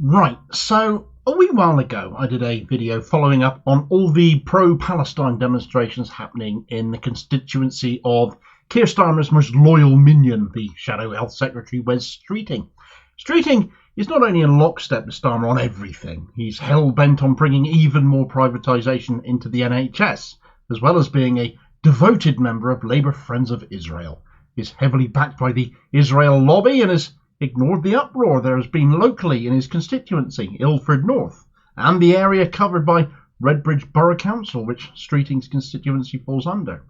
Right, so a wee while ago I did a video following up on all the pro-Palestine demonstrations happening in the constituency of Keir Starmer's most loyal minion, the Shadow Health Secretary Wes Streeting. Streeting is not only in lockstep with Starmer on everything, he's hell-bent on bringing even more privatisation into the NHS, as well as being a devoted member of Labour Friends of Israel. He's heavily backed by the Israel lobby and has ignored the uproar there has been locally in his constituency, Ilford North, and the area covered by Redbridge Borough Council, which Streeting's constituency falls under.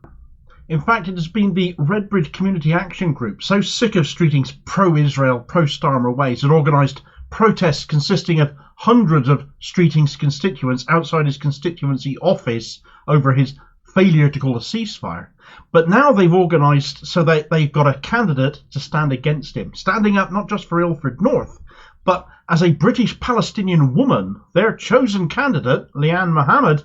In fact, it has been the Redbridge Community Action Group, so sick of Streeting's pro-Israel, pro-Starmer ways, it organised protests consisting of hundreds of Streeting's constituents outside his constituency office over his failure to call a ceasefire. But now they've organised so that they've got a candidate to stand against him, standing up not just for Ilford North, but as a British Palestinian woman, their chosen candidate, Leanne Mohamad,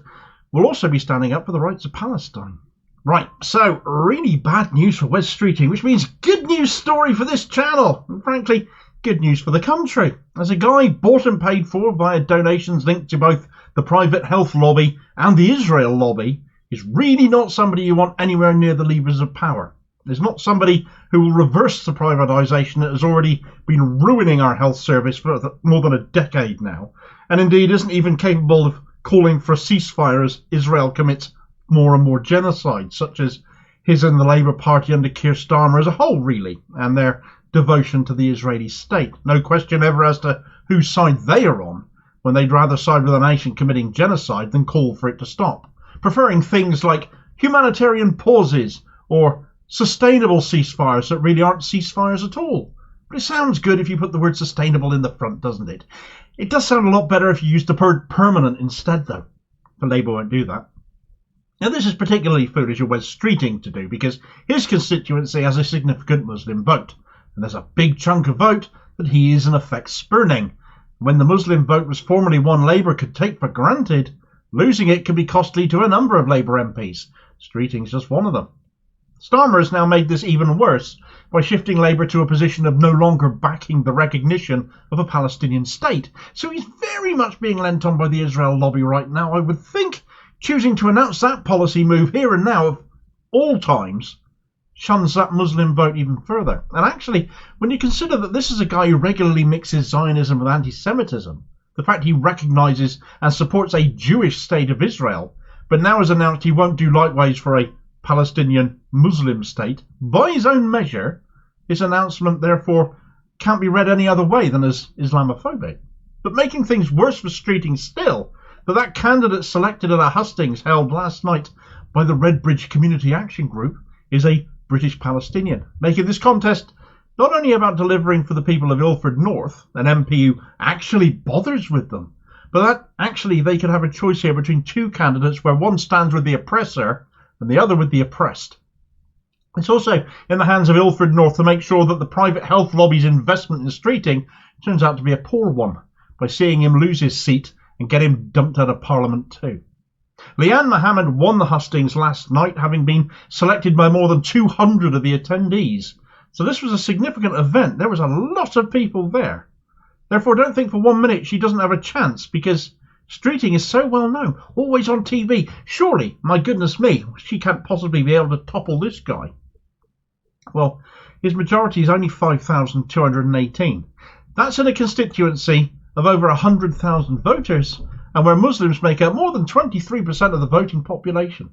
will also be standing up for the rights of Palestine. Right, so really bad news for Wes Streeting, which means good news story for this channel, and frankly, good news for the country. As a guy bought and paid for via donations linked to both the private health lobby and the Israel lobby, is really not somebody you want anywhere near the levers of power. There's not somebody who will reverse the privatisation that has already been ruining our health service for more than a decade now, and indeed isn't even capable of calling for a ceasefire as Israel commits more and more genocide, such as his and the Labour Party under Keir Starmer as a whole, really, and their devotion to the Israeli state. No question ever as to whose side they are on, when they'd rather side with a nation committing genocide than call for it to stop, preferring things like humanitarian pauses or sustainable ceasefires that really aren't ceasefires at all. But it sounds good if you put the word sustainable in the front, doesn't it? It does sound a lot better if you use the word permanent instead, though. The Labour won't do that. Now, this is particularly foolish of Wes Streeting to do because his constituency has a significant Muslim vote, and there's a big chunk of vote that he is in effect spurning. When the Muslim vote was formerly one Labour could take for granted, losing it can be costly to a number of Labour MPs. Streeting's just one of them. Starmer has now made this even worse by shifting Labour to a position of no longer backing the recognition of a Palestinian state. So he's very much being lent on by the Israel lobby right now, I would think. Choosing to announce that policy move here and now of all times shuns that Muslim vote even further. And actually, when you consider that this is a guy who regularly mixes Zionism with anti-Semitism, the fact he recognises and supports a Jewish state of Israel, but now has announced he won't do likewise for a Palestinian Muslim state, by his own measure, his announcement therefore can't be read any other way than as Islamophobic. But making things worse for Streeting still, that candidate selected at a hustings held last night by the Redbridge Community Action Group is a British Palestinian, making this contest not only about delivering for the people of Ilford North, an MP who actually bothers with them, but that actually they could have a choice here between two candidates where one stands with the oppressor and the other with the oppressed. It's also in the hands of Ilford North to make sure that the private health lobby's investment in Streeting turns out to be a poor one, by seeing him lose his seat and get him dumped out of Parliament too. Leanne Mohamad won the hustings last night, having been selected by more than 200 of the attendees. So this was a significant event. There was a lot of people there. Therefore, don't think for 1 minute she doesn't have a chance, because Streeting is so well known, always on TV. Surely, my goodness me, she can't possibly be able to topple this guy. Well, his majority is only 5,218. That's in a constituency of over 100,000 voters, and where Muslims make up more than 23% of the voting population.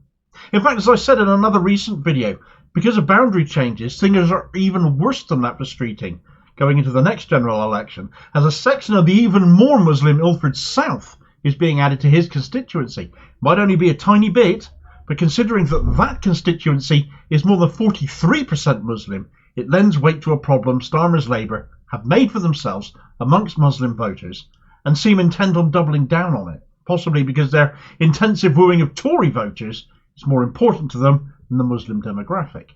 In fact, as I said in another recent video, because of boundary changes, things are even worse than that for Streeting going into the next general election, as a section of the even more Muslim Ilford South is being added to his constituency. Might only be a tiny bit, but considering that constituency is more than 43% Muslim, it lends weight to a problem Starmer's Labour have made for themselves amongst Muslim voters and seem intent on doubling down on it, possibly because their intensive wooing of Tory voters is more important to them than the Muslim demographic.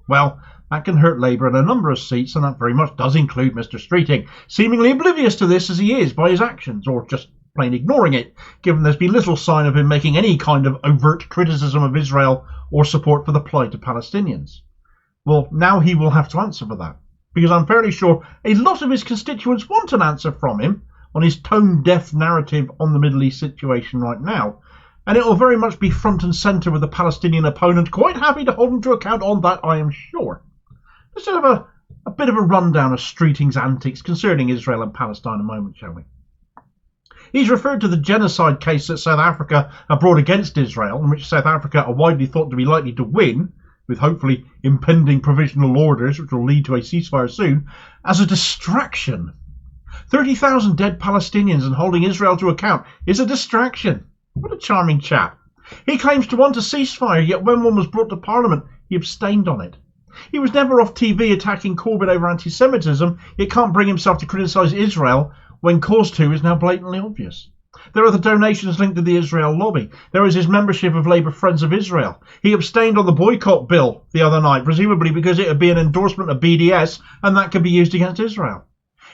Well, that can hurt Labour in a number of seats, and that very much does include Mr Streeting, seemingly oblivious to this as he is by his actions, or just plain ignoring it, given there's been little sign of him making any kind of overt criticism of Israel or support for the plight of Palestinians. Well, now he will have to answer for that, because I'm fairly sure a lot of his constituents want an answer from him on his tone-deaf narrative on the Middle East situation right now, and it will very much be front and centre with the Palestinian opponent, quite happy to hold him to account on that, I am sure. Let's have a bit of a rundown of Streeting's antics concerning Israel and Palestine a moment, shall we? He's referred to the genocide case that South Africa have brought against Israel, in which South Africa are widely thought to be likely to win, with hopefully impending provisional orders which will lead to a ceasefire soon, as a distraction. 30,000 dead Palestinians and holding Israel to account is a distraction. What a charming chap. He claims to want a ceasefire, yet when one was brought to Parliament, he abstained on it. He was never off TV attacking Corbyn over anti-Semitism, yet can't bring himself to criticise Israel when cause to is now blatantly obvious. There are the donations linked to the Israel lobby. There is his membership of Labour Friends of Israel. He abstained on the boycott bill the other night, presumably because it would be an endorsement of BDS and that could be used against Israel.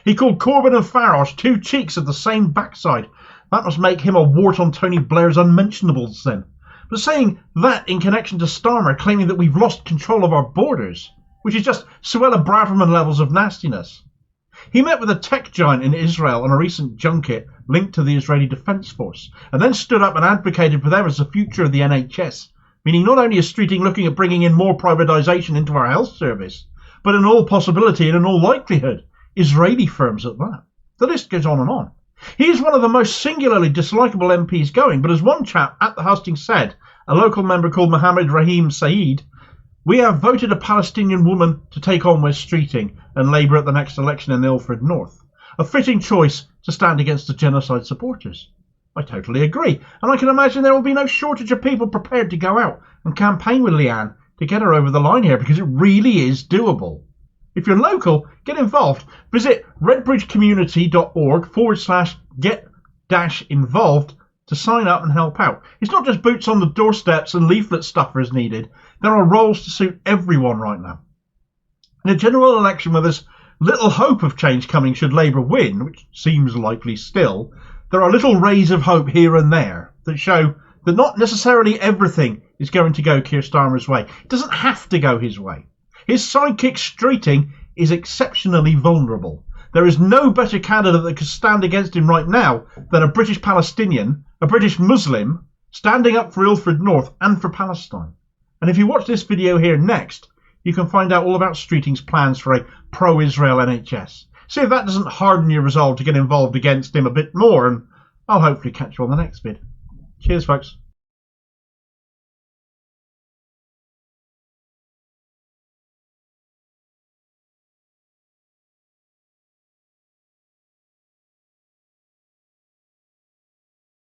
He called Corbyn and Farage two cheeks of the same backside. That must make him a wart on Tony Blair's unmentionables then. But saying that in connection to Starmer claiming that we've lost control of our borders, which is just Suella Braverman levels of nastiness. He met with a tech giant in Israel on a recent junket linked to the Israeli Defence Force, and then stood up and advocated for them as the future of the NHS, meaning not only is Streeting looking at bringing in more privatisation into our health service, but in all possibility and in all likelihood, Israeli firms at that. The list goes on and on. He is one of the most singularly dislikable MPs going, but as one chap at the hustings said, a local member called Mohammed Rahim Saeed, we have voted a Palestinian woman to take on Wes Streeting and Labour at the next election in Ilford North. A fitting choice to stand against the genocide supporters. I totally agree, and I can imagine there will be no shortage of people prepared to go out and campaign with Leanne to get her over the line here, because it really is doable. If you're local, get involved. Visit redbridgecommunity.org/get-involved to sign up and help out. It's not just boots on the doorsteps and leaflet stuffers needed. There are roles to suit everyone right now. In a general election where there's little hope of change coming should Labour win, which seems likely still, there are little rays of hope here and there that show that not necessarily everything is going to go Keir Starmer's way. It doesn't have to go his way. His sidekick Streeting is exceptionally vulnerable. There is no better candidate that could stand against him right now than a British Palestinian, a British Muslim, standing up for Ilford North and for Palestine. And if you watch this video here next, you can find out all about Streeting's plans for a Pro Israel NHS. See if that doesn't harden your resolve to get involved against him a bit more, and I'll hopefully catch you on the next vid. Cheers, folks.